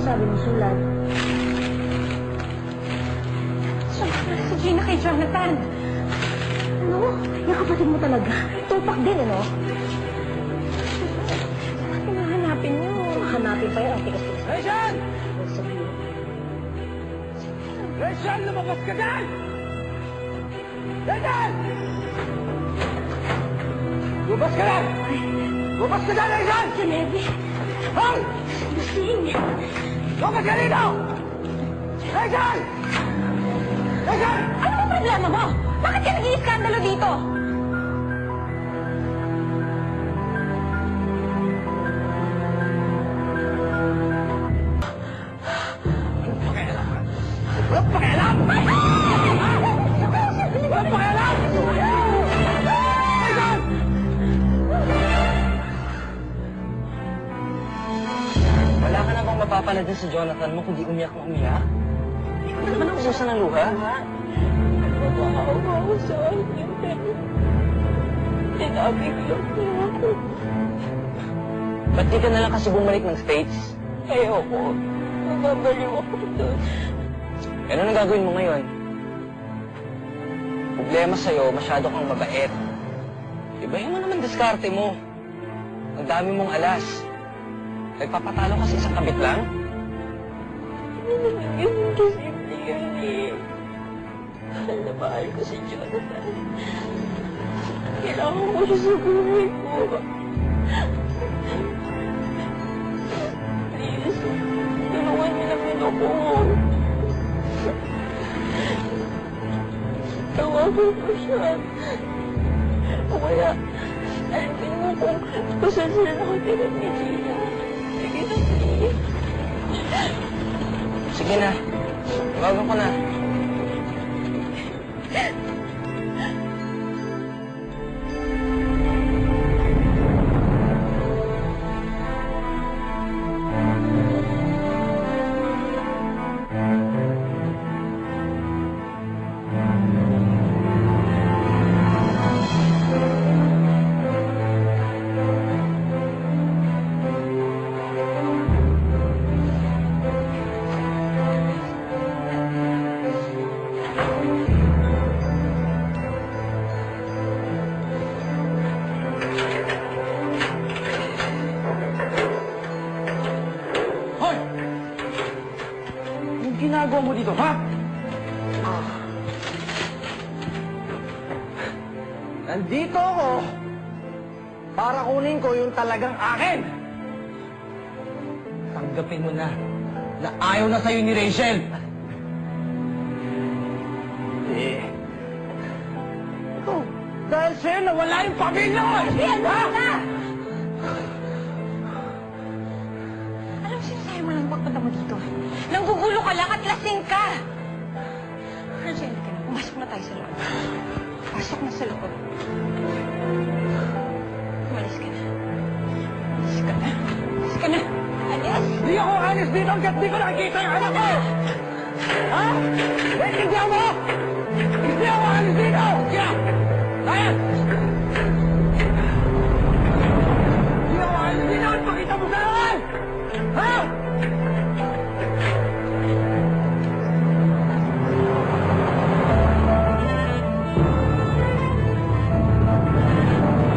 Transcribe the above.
sabi mo sulat? Si Gina kay Jonathan. Ano? Yung kapatid mo talaga. Tupak din, ano? Bakit nahanapin niyo? Hanapin pa yan. Ang tigas-tigas. Rachel! Ang sabihin. Rachel, lumabas ka dyan! Rachel! Lumabas ka na! Lumabas ka dyan, Rachel! Si Levi. Hoy! Lasing. Lumabas ka dito! Rachel! Rachel! Ano ang problema mo? Bakit ka nag-iiskandalo dito? Walang pakialam! Walang pakialam! Rachel! Wala ka na bang mapapala din sa Jonathan mo kundi umiyak na umiyak? Hindi ko naman naubusan ng luha. Nakakawa ko sa akin, pero tinabiglang niya ako. Ba't di ka na lang kasi bumalik ng States? Ayoko. Mababaliw ako doon. Ano nang gagawin mo ngayon? Problema sa'yo, masyado kang mabait. Ibahin mo naman diskarte mo. Ang dami mong alas. Nagpapatalo kasi isang kabit lang? Hindi naman ganun kasimple yun eh. Mahal na mahal ko si Jonathan. Kailangan ko siya sa buhay ko. Please, tulungan niyo naman ako. Tawagan ko siya. O kaya, alipin mo kung saan sila nakatira ni Gina. Sige na, please. Sige na. Tawagan ko na. Hoy! Anong ginagawa mo dito, ha? Nandito ako para kunin ko yung talagang akin. Tanggapin mo na ayaw na sa'yo ni Rachel. Eh, ikaw, dahil sa'yo nawala yung pamilya ko! Yan Ha? na! Anong sinasabi mo lang pagpunta mo dito? Nanggugulo ka lang at lasing ka! Angelica, pumasok na tayo sa loob. Pasok na sa loob. Umalis ka na. Umalis ka na. Umalis ka na. Alis! Di ako alis dito hanggat di ko nakikita yung anak ko! Ha? Naiintindihan mo? Hindi ako alis dito! Kaya! Ryan!